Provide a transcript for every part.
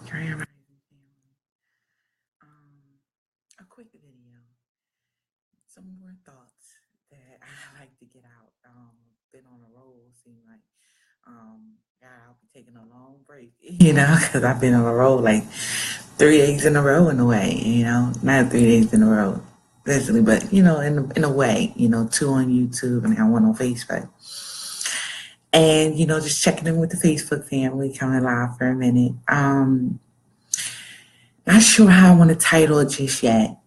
Grand Rising family. A quick video. Some more thoughts that I like to get out. Been on a roll, seem like. God, I'll be taking a long break, because I've been on a roll like 3 days in a row in a way, not 3 days in a row, basically, but in a way, two on YouTube and now one on Facebook. And just checking in with the Facebook family, coming live for a minute. Not sure how I want to title it just yet.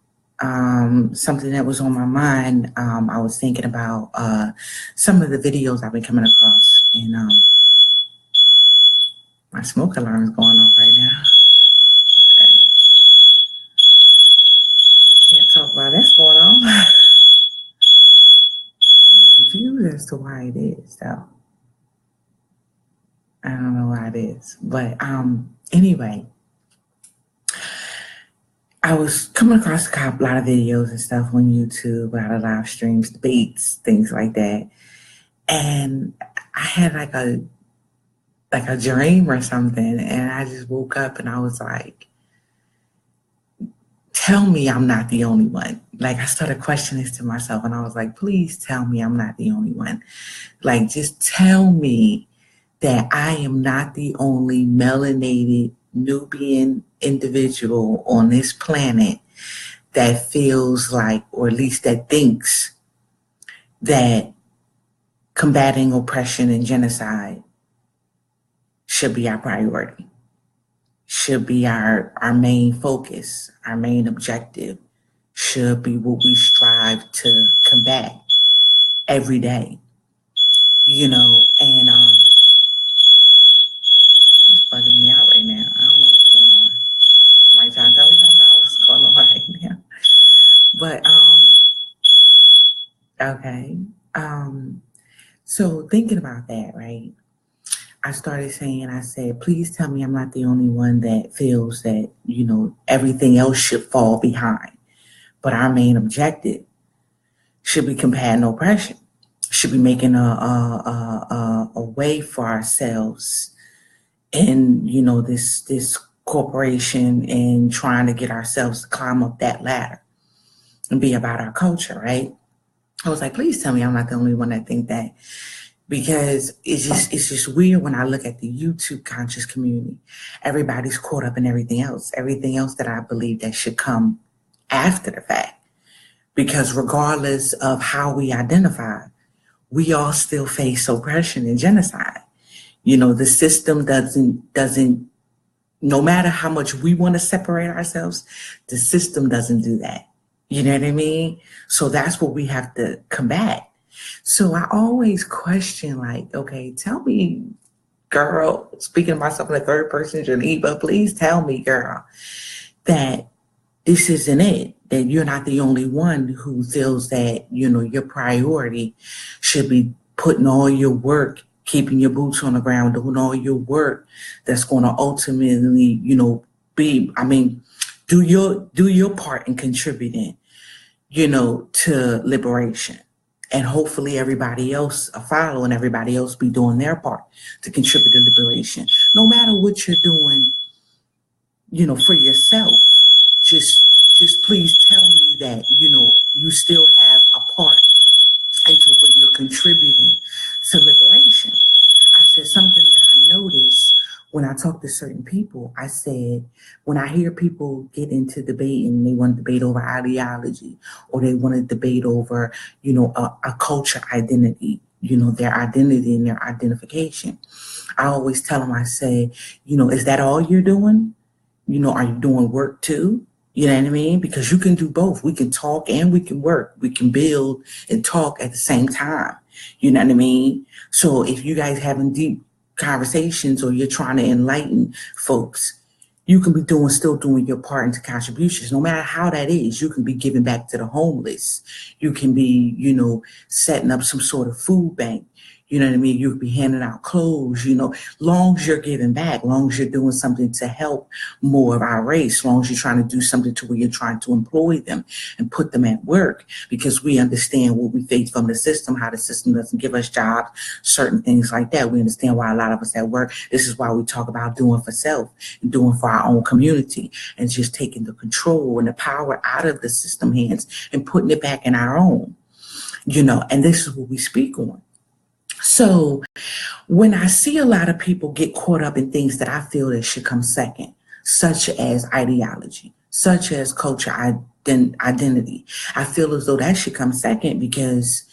Something that was on my mind. I was thinking about some of the videos I've been coming across, and my smoke alarm is going off right now. Okay, can't talk about that's going on. I'm confused as to why it is, though. I don't know why it is, but anyway. I was coming across a lot of videos and stuff on YouTube, a lot of live streams, debates, things like that. And I had like a dream or something, and I just woke up and I was like, tell me I'm not the only one. Like, I started questioning this to myself, and I was like, please tell me I'm not the only one. Like, just tell me that I am not the only melanated Nubian individual on this planet that feels like, or at least that thinks, that combating oppression and genocide should be our priority, should be our main focus, our main objective, should be what we strive to combat every day, and it's bugging me out right now. I don't know what's going on. I'm like, trying to tell me something, know what's going on right now. But okay. So thinking about that, right? I said, please tell me I'm not the only one that feels that, everything else should fall behind. But our main objective should be combating oppression, should be making a way for ourselves in, this corporation, and trying to get ourselves to climb up that ladder and be about our culture, right? I was like, please tell me I'm not the only one that think that, because it's just weird when I look at the YouTube conscious community. Everybody's caught up in everything else that I believe that should come after the fact. Because regardless of how we identify, we all still face oppression and genocide. The system doesn't, no matter how much we want to separate ourselves, the system doesn't do that. You know what I mean? So that's what we have to combat. So I always question, like, okay, tell me, girl, speaking of myself in the third person, Geneva, please tell me, girl, that this isn't it, that you're not the only one who feels that, your priority should be putting all your work, keeping your boots on the ground, doing all your work that's going to ultimately, do your part in contributing, to liberation. And hopefully everybody else follow, and everybody else be doing their part to contribute to liberation. No matter what you're doing, for yourself, just please tell me that, you still have a part into what you're contributing to liberation. I said something that I noticed when I talk to certain people. I said, when I hear people get into debate and they want to debate over ideology, or they want to debate over, a culture identity, their identity and their identification, I always tell them, I say, is that all you're doing? Are you doing work too? You know what I mean? Because you can do both. We can talk and we can work. We can build and talk at the same time. You know what I mean? So if you guys having deep conversations, or you're trying to enlighten folks, you can be still doing your part into contributions, no matter how that is. You can be giving back to the homeless. You can be, setting up some sort of food bank. You know what I mean? You could be handing out clothes, long as you're giving back, long as you're doing something to help more of our race, long as you're trying to do something to where you're trying to employ them and put them at work, because we understand what we face from the system, how the system doesn't give us jobs, certain things like that. We understand why a lot of us at work. This is why we talk about doing for self and doing for our own community and just taking the control and the power out of the system hands and putting it back in our own, and this is what we speak on. So when I see a lot of people get caught up in things that I feel that should come second, such as ideology, such as culture, identity, I feel as though that should come second because,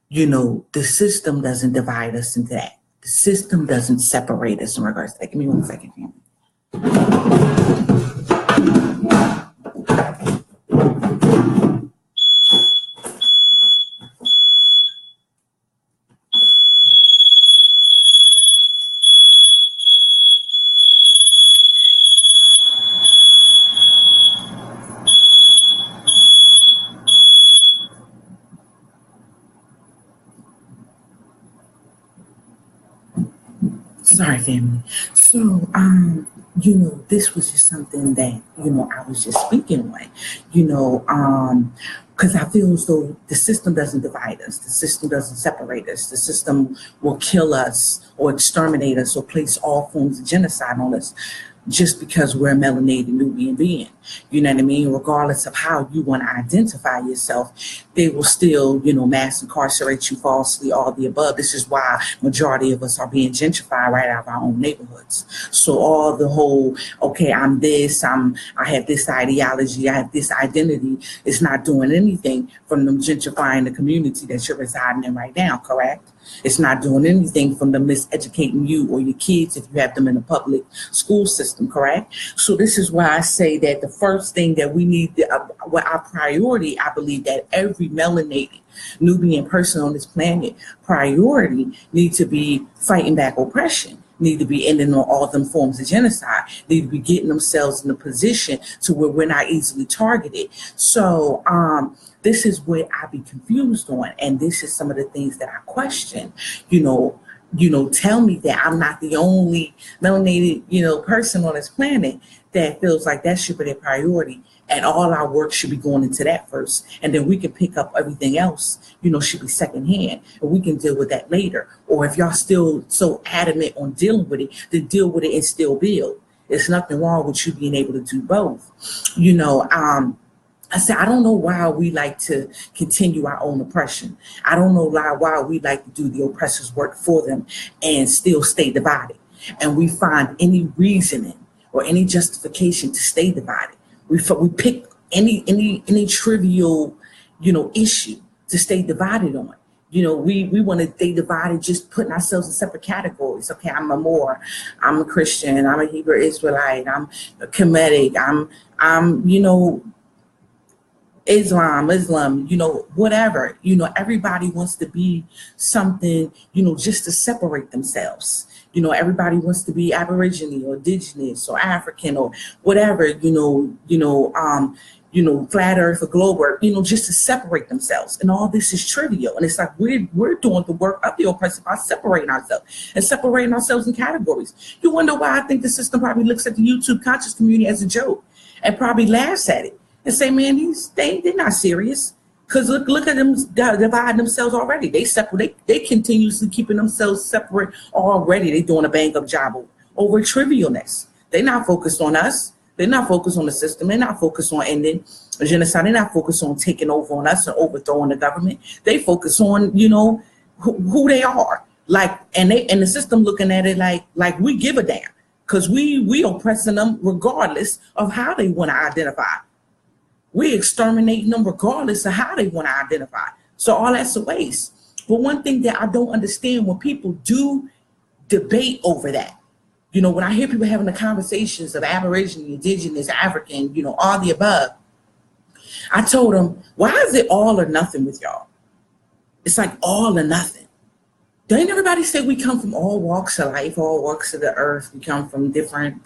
the system doesn't divide us into that. The system doesn't separate us in regards to that. Give me 1 second, family. Sorry, family. So, this was just something that, I was just speaking on, because I feel as though the system doesn't divide us. The system doesn't separate us. The system will kill us or exterminate us or place all forms of genocide on us just because we're a melanated Nubian being. You know what I mean? Regardless of how you want to identify yourself, they will still, mass incarcerate you falsely, all the above. This is why majority of us are being gentrified right out of our own neighborhoods. So all the whole, okay, I'm this, I have this ideology, I have this identity, it's not doing anything from them gentrifying the community that you're residing in right now, correct? It's not doing anything from them miseducating you or your kids if you have them in a public school system, correct? So this is why I say that the first thing that we need, our priority, I believe that every melanated Nubian person on this planet priority need to be fighting back oppression, need to be ending on all them forms of genocide, need to be getting themselves in a position to where we're not easily targeted. So this is where I be confused on, and this is some of the things that I question. Tell me that I'm not the only melanated, person on this planet that feels like that should be their priority, and all our work should be going into that first, and then we can pick up everything else, should be secondhand, and we can deal with that later. Or if y'all still so adamant on dealing with it, then deal with it and still build. There's nothing wrong with you being able to do both. I said, I don't know why we like to continue our own oppression. I don't know why we like to do the oppressor's work for them and still stay divided. And we find any reasoning or any justification to stay divided. We pick any trivial, issue to stay divided on. We want to stay divided, just putting ourselves in separate categories. Okay, I'm a Christian, I'm a Hebrew Israelite, I'm a Kemetic, I'm Islam, whatever, everybody wants to be something, just to separate themselves. Everybody wants to be Aborigine or Indigenous or African or whatever, flat earth or globe earth, just to separate themselves. And all this is trivial. And it's like we're doing the work of the oppressor by separating ourselves and separating ourselves in categories. You wonder why I think the system probably looks at the YouTube conscious community as a joke and probably laughs at it and say, man, they're not serious. Because look at them dividing themselves already. They continuously keeping themselves separate already. They're doing a bang up job over trivialness. They're not focused on us. They're not focused on the system. They're not focused on ending genocide. They're not focused on taking over on us and overthrowing the government. They focus on, who they are. And the system looking at it like we give a damn. Because we oppressing them regardless of how they want to identify. We're exterminating them regardless of how they want to identify. So all that's a waste. But one thing that I don't understand when people do debate over that, when I hear people having the conversations of Aboriginal, Indigenous, African, all the above, I told them, why is it all or nothing with y'all? It's like all or nothing. Doesn't everybody say we come from all walks of life, all walks of the earth? We come from different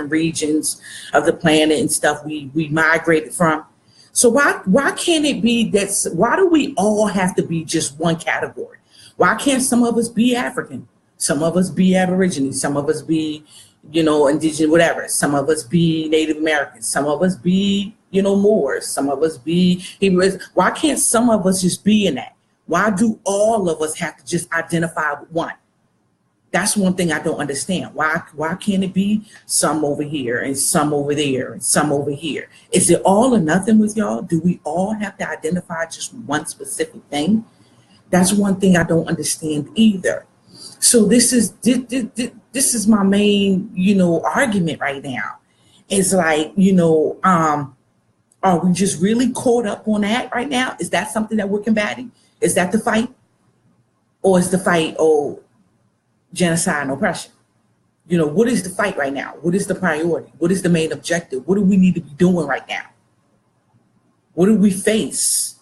regions of the planet and stuff we migrated from. So why can't it be why do we all have to be just one category? Why can't some of us be African? Some of us be Aborigine. Some of us be, indigenous, whatever. Some of us be Native American. Some of us be, Moors. Some of us be Hebrews. Why can't some of us just be in that? Why do all of us have to just identify with one? That's one thing I don't understand. Why can't it be some over here and some over there and some over here? Is it all or nothing with y'all? Do we all have to identify just one specific thing? That's one thing I don't understand either. So this is my main, argument right now. It's like, are we just really caught up on that right now? Is that something that we're combating? Is that the fight? Or is the fight, genocide and oppression? What is the fight right now? What is the priority? What is the main objective? What do we need to be doing right now? What do we face?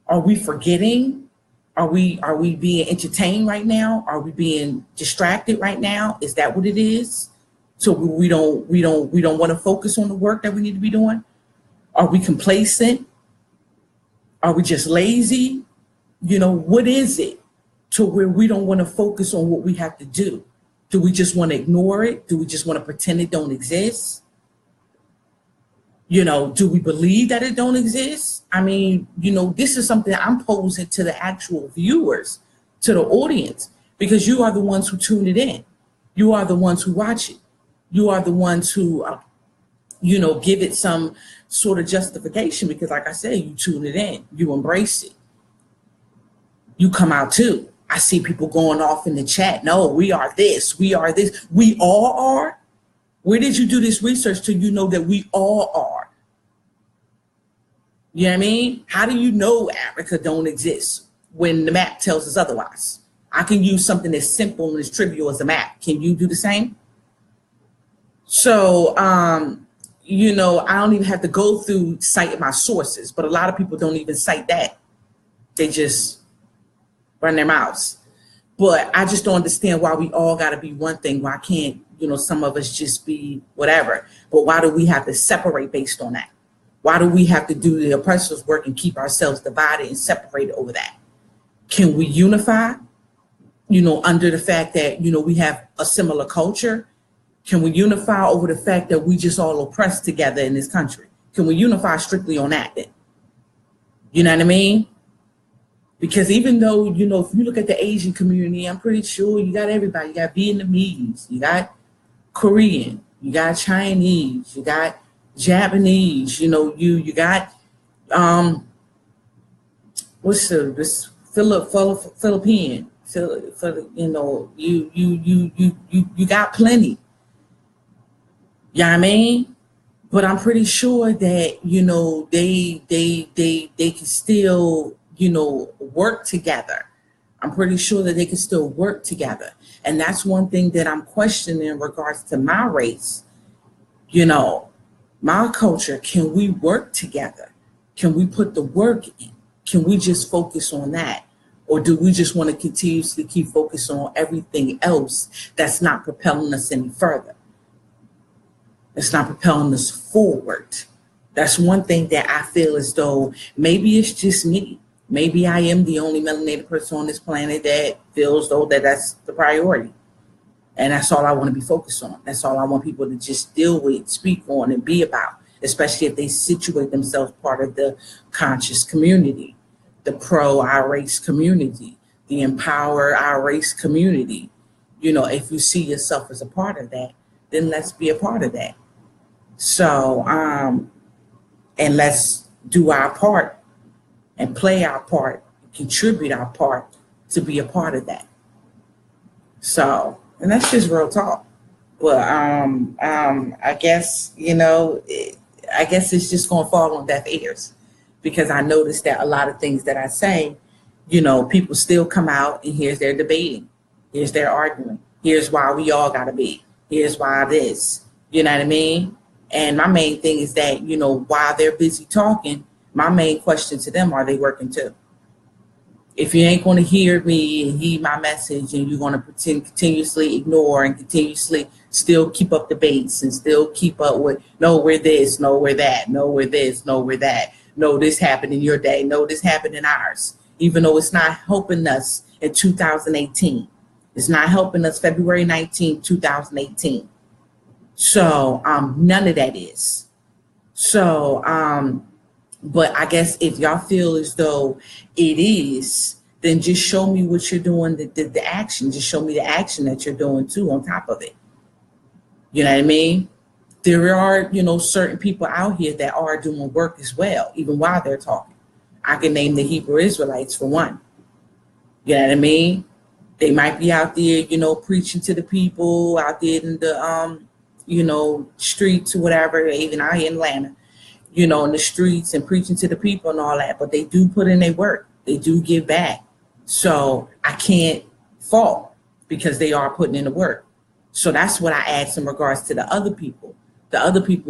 Are we forgetting? Are we being entertained right now? Are we being distracted right now? Is that what it is? So we don't want to focus on the work that we need to be doing? Are we complacent? Are we just lazy? What is it to where we don't want to focus on what we have to do? Do we just want to ignore it? Do we just want to pretend it don't exist? Do we believe that it don't exist? I mean, this is something I'm posing to the actual viewers, to the audience, because you are the ones who tune it in. You are the ones who watch it. You are the ones who, give it some sort of justification, because like I said, you tune it in, you embrace it. You come out too. I see people going off in the chat. No, we are this. We are this. We all are. Where did you do this research till you know that we all are? You know what I mean? How do you know Africa don't exist when the map tells us otherwise? I can use something as simple and as trivial as a map. Can you do the same? So, I don't even have to go through citing my sources, but a lot of people don't even cite that. They just run their mouths. But I just don't understand why we all got to be one thing. Why can't, some of us just be whatever? But why do we have to separate based on that? Why do we have to do the oppressor's work and keep ourselves divided and separated over that? Can we unify, under the fact that, we have a similar culture? Can we unify over the fact that we just all oppressed together in this country? Can we unify strictly on that then? You know what I mean? Because even though, if you look at the Asian community, I'm pretty sure you got everybody. You got Vietnamese, you got Korean, you got Chinese, you got Japanese, you got, what's this Philippine, you got plenty. You know what I mean? But I'm pretty sure that, they can still, work together. I'm pretty sure that they can still work together. And that's one thing that I'm questioning in regards to my race. My culture, can we work together? Can we put the work in? Can we just focus on that? Or do we just want to continuously keep focus on everything else that's not propelling us any further? It's not propelling us forward. That's one thing that I feel as though maybe it's just me. Maybe I am the only melanated person on this planet that feels though that that's the priority. And that's all I want to be focused on. That's all I want people to just deal with, speak on, and be about, especially if they situate themselves part of the conscious community, the pro-our race community, the empower our race community. If you see yourself as a part of that, then let's be a part of that. So, and let's do our part and play our part, contribute our part to be a part of that. So, and that's just real talk. But I guess, I guess it's just going to fall on deaf ears, because I noticed that a lot of things that I say, people still come out and here's their debating. Here's their arguing. Here's why we all got to be. Here's why this. You know what I mean? And my main thing is that, while they're busy talking, my main question to them, are they working too? If you ain't going to hear me and heed my message, and you're going to continuously ignore and continuously still keep up debates and still keep up with, no, we're this, no, we're that, no, we're this, no, we're that, no, this happened in your day, no, this happened in ours, even though it's not helping us in 2018. It's not helping us February 19, 2018. So none of that is. So, but I guess if y'all feel as though it is, then just show me what you're doing, the action. Just show me the action that you're doing too on top of it. You know what I mean? There are, certain people out here that are doing work as well, even while they're talking. I can name the Hebrew Israelites for one. You know what I mean? They might be out there, preaching to the people out there in the, streets or whatever, even out here in Atlanta, in the streets and preaching to the people and all that. But they do put in their work. They do give back. So I can't fault because they are putting in the work. So that's what I asked in regards to the other people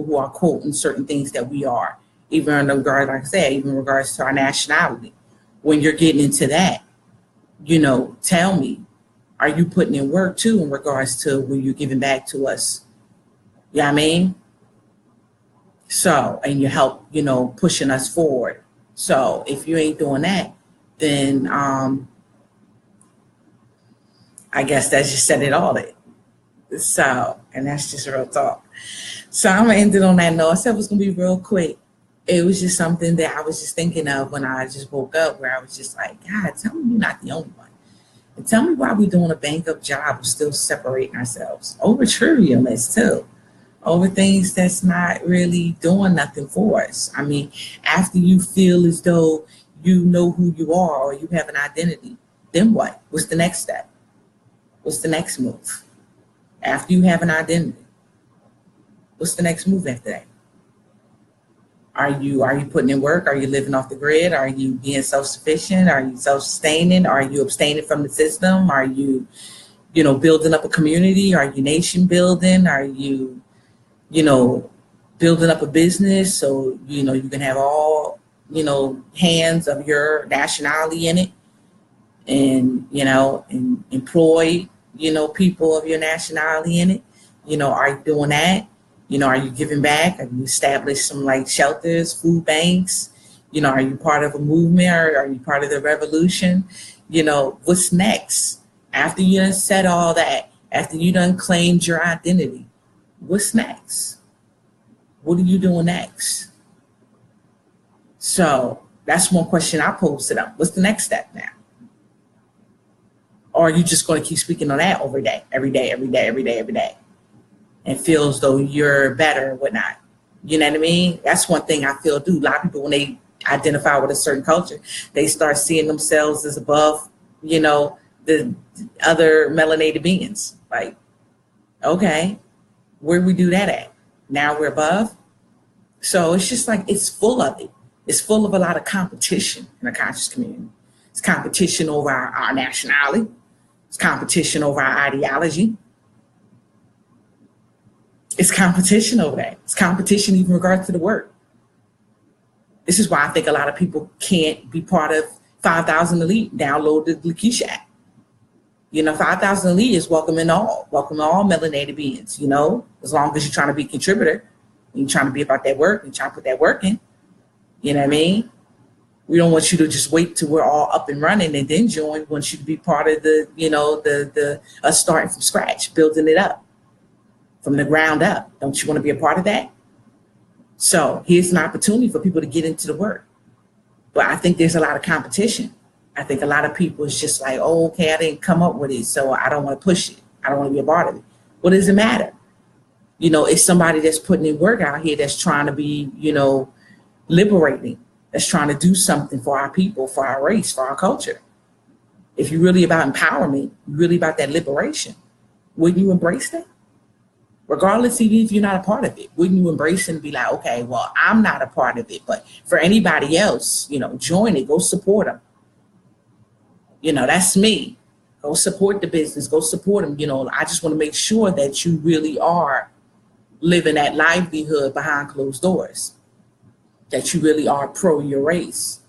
who are quoting certain things that we are, even in regard, like I said, even in regards to our nationality. When you're getting into that, tell me, are you putting in work too in regards to when you're giving back to us? You know what I mean? So, and you help, pushing us forward. So if you ain't doing that, then I guess that just said it all. So, and that's just real talk. So I'm gonna end it on that note. I said it was gonna be real quick. It was just something that I was just thinking of when I just woke up, where I was just like, God, tell me you're not the only one. And tell me why we're doing a bank up job of still separating ourselves over trivialness too, over things that's not really doing nothing for us. I mean, after you feel as though you know who you are or you have an identity, then what? What's the next step? What's the next move? After you have an identity, what's the next move after that? Are you putting in work? Are you living off the grid? Are you being self-sufficient? Are you self-sustaining? Are you abstaining from the system? Are you, building up a community? Are you nation building? Are you, building up a business so, you can have all, hands of your nationality in it and, and employ, people of your nationality in it? Are you doing that? Are you giving back? Have you established some like shelters, food banks? Are you part of a movement or are you part of the revolution? What's next? After you done said all that, after you done claimed your identity, what's next? What are you doing next? So that's one question I posed to them. What's the next step now? Or are you just going to keep speaking on that every day? And feel as though you're better and whatnot. You know what I mean? That's one thing I feel do. A lot of people, when they identify with a certain culture, they start seeing themselves as above, the other melanated beings. Like, okay, where we do that at? Now we're above. So it's just like, it's full of it. It's full of a lot of competition in the conscious community. It's competition over our nationality. It's competition over our ideology. It's competition over that. It's competition even in regards to the work. This is why I think a lot of people can't be part of 5,000 Elite. Download the Lakeisha app. 5,000 Elite is welcome all melanated beings, as long as you're trying to be a contributor, you're trying to be about that work, you're trying to put that work in. You know what I mean? We don't want you to just wait till we're all up and running and then join. We want you to be part of the us starting from scratch, building it up. From the ground up. Don't you want to be a part of that? So here's an opportunity for people to get into the work. But I think there's a lot of competition. I think a lot of people is just like, oh, okay, I didn't come up with it, so I don't want to push it. I don't want to be a part of it. What does it matter? It's somebody that's putting in work out here that's trying to be, liberating, that's trying to do something for our people, for our race, for our culture. If you're really about empowerment, you're really about that liberation, wouldn't you embrace that? Regardless, even if you're not a part of it, wouldn't you embrace it and be like, okay, well, I'm not a part of it, but for anybody else, join it, go support them. That's me. Go support the business, go support them. I just want to make sure that you really are living that livelihood behind closed doors, that you really are pro your race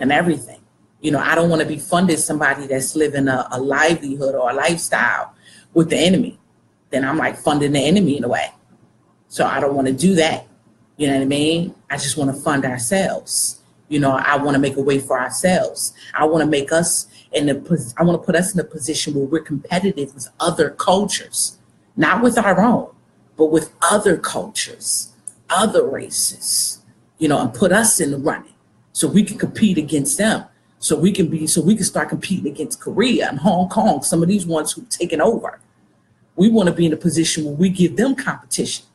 and everything. I don't want to be funded somebody that's living a livelihood or a lifestyle with the enemy. Then I'm like funding the enemy in a way. So I don't want to do that. You know what I mean? I just want to fund ourselves I want to make a way for ourselves. I want to make us I want to put us in a position where we're competitive with other cultures, not with our own, but with other cultures, other races, and put us in the running so we can compete against them. So we can start competing against Korea and Hong Kong, some of these ones who've taken over. We want to be in a position where we give them competition.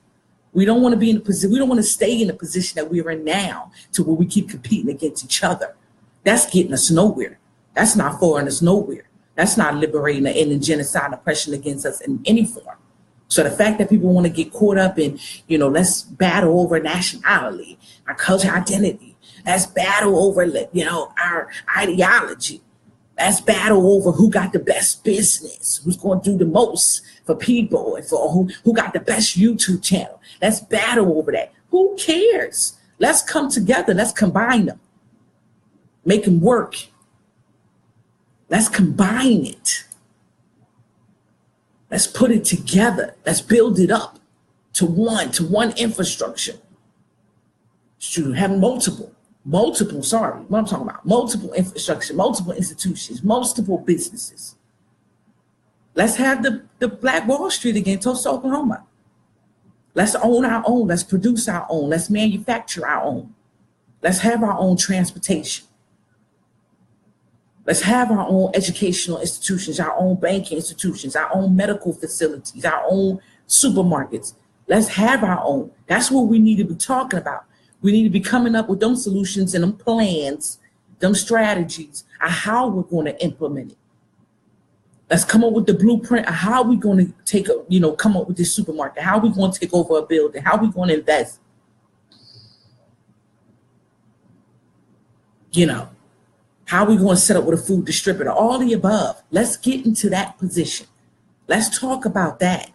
We don't want to be in a position, we don't want to stay in the position that we're in now to where we keep competing against each other. That's getting us nowhere. That's not forwarding us nowhere. That's not liberating or ending genocide and oppression against us in any form. So the fact that people want to get caught up in, let's battle over nationality, our culture identity, let's battle over, our ideology, let's battle over who got the best business, who's going to do the most for people, and for who got the best YouTube channel. Let's battle over that. Who cares? Let's come together. Let's combine them. Make them work. Let's combine it. Let's put it together. Let's build it up to one infrastructure. To have multiple, what I'm talking about, multiple infrastructure, multiple institutions, multiple businesses. Let's have the Black Wall Street again, Tulsa, Oklahoma. Let's own our own. Let's produce our own. Let's manufacture our own. Let's have our own transportation. Let's have our own educational institutions, our own banking institutions, our own medical facilities, our own supermarkets. Let's have our own. That's what we need to be talking about. We need to be coming up with them solutions and them plans, them strategies of how we're going to implement it. Let's come up with the blueprint of how we're going to come up with this supermarket, how we're going to take over a building, how we're going to invest. How are we going to set up with a food distributor? All the above. Let's get into that position. Let's talk about that.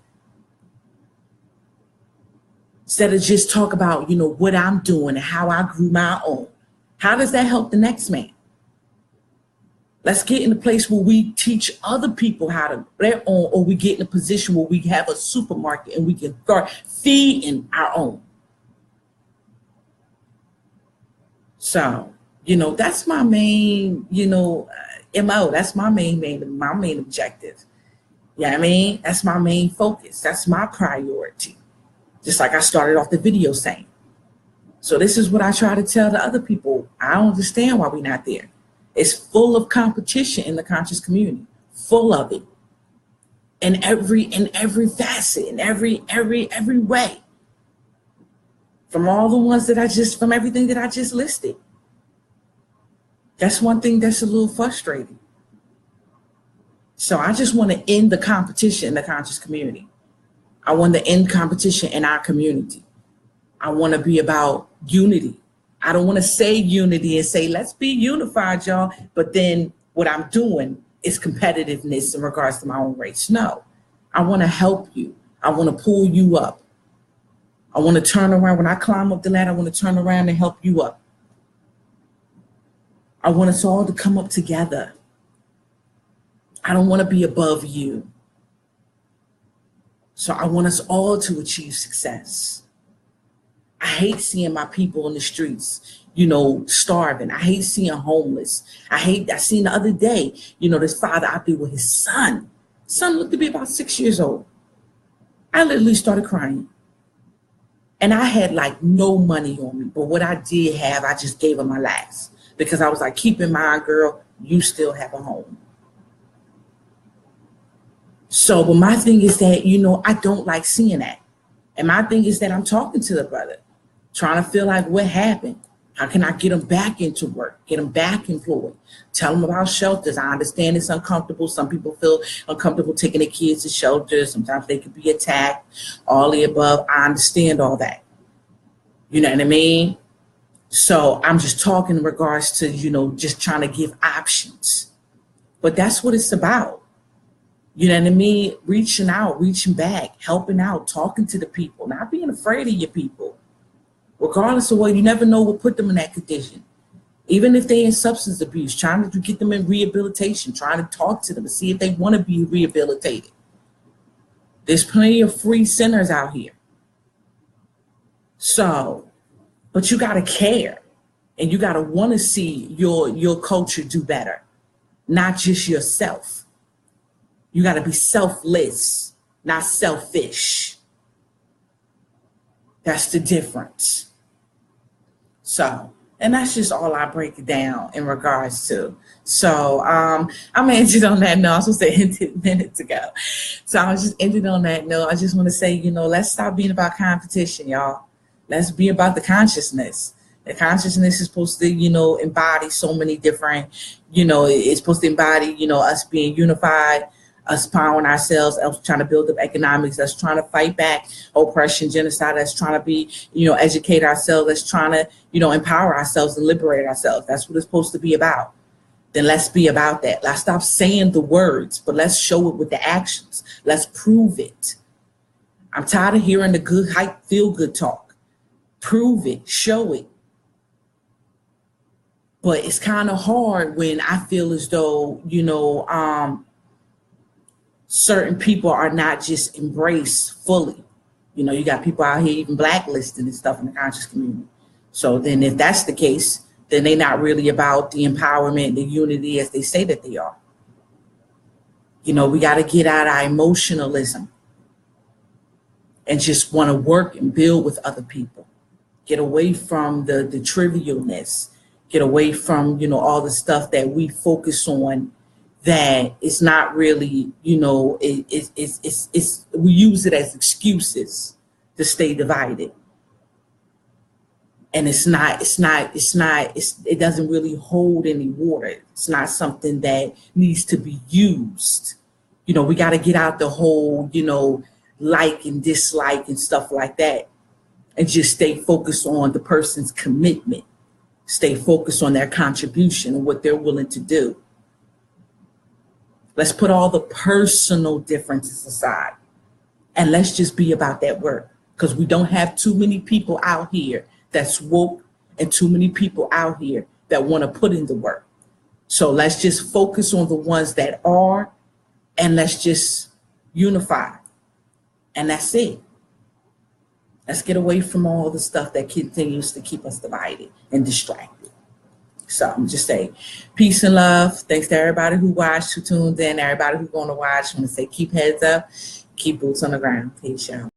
Instead of just talk about, what I'm doing and how I grew my own. How does that help the next man? Let's get in a place where we teach other people how to their own, or we get in a position where we have a supermarket and we can start feeding our own. So, that's my main, MO. That's my main objective. Yeah, that's my main focus. That's my priority. Just like I started off the video saying. So this is what I try to tell the other people. I don't understand why we're not there. It's full of competition in the conscious community, full of it, in every facet, in every way. From all the ones from everything that I just listed. That's one thing that's a little frustrating. So I just want to end the competition in the conscious community. I want to end competition in our community. I want to be about unity. I don't want to say unity and say, let's be unified, y'all. But then what I'm doing is competitiveness in regards to my own race. No, I want to help you. I want to pull you up. I want to turn around. When I climb up the ladder, I want to turn around and help you up. I want us all to come up together. I don't want to be above you. So I want us all to achieve success. I hate seeing my people in the streets, starving. I hate seeing homeless. I seen the other day, this father out there with his son. Son looked to be about 6 years old. I literally started crying. And I had no money on me, but what I did have, I just gave him my last. Because I was like, keep in mind, girl, you still have a home. So, but my thing is that, I don't like seeing that. And my thing is that I'm talking to the brother, trying to feel like what happened. How can I get him back into work, get him back employed, tell him about shelters. I understand it's uncomfortable. Some people feel uncomfortable taking their kids to shelters. Sometimes they could be attacked, all the above. I understand all that. You know what I mean? So I'm just talking in regards to, just trying to give options. But that's what it's about. You know what I mean? Reaching out, reaching back, helping out, talking to the people, not being afraid of your people. Regardless of what, you never know what put them in that condition. Even if they're in substance abuse, trying to get them in rehabilitation, trying to talk to them and see if they want to be rehabilitated. There's plenty of free centers out here. So, but you got to care. And you got to want to see your culture do better, not just yourself. You got to be selfless, not selfish. That's the difference. So, and that's just all I break it down in regards to. So I'm gonna end it on that note. I was supposed to end it minutes ago. So I was just ending on that note. I just want to say, let's stop being about competition, y'all. Let's be about the consciousness. The consciousness is supposed to, embody so many different, it's supposed to embody, us being unified, us powering ourselves, us trying to build up economics, us trying to fight back oppression, genocide, us trying to be, educate ourselves, us trying to, empower ourselves and liberate ourselves. That's what it's supposed to be about. Then let's be about that. Let's stop saying the words, but let's show it with the actions. Let's prove it. I'm tired of hearing the good hype, feel good talk. Prove it, show it. But it's kind of hard when I feel as though, certain people are not just embraced fully. You got people out here even blacklisted and stuff in the conscious community. So then if that's the case, then they're not really about the empowerment, the unity as they say that they are. We got to get out our emotionalism and just want to work and build with other people. Get away from the trivialness. Get away from, all the stuff that we focus on that it's not really, it's we use it as excuses to stay divided. And it doesn't really hold any water. It's not something that needs to be used. We got to get out the whole, like and dislike and stuff like that, and just stay focused on the person's commitment. Stay focused on their contribution and what they're willing to do. Let's put all the personal differences aside and let's just be about that work, because we don't have too many people out here that's woke and too many people out here that want to put in the work. So let's just focus on the ones that are, and let's just unify. And that's it. Let's get away from all the stuff that continues to keep us divided and distracted. So I'm just saying, peace and love. Thanks to everybody who watched, who tuned in, everybody who's going to watch. I'm going to say, keep heads up, keep boots on the ground. Peace, y'all.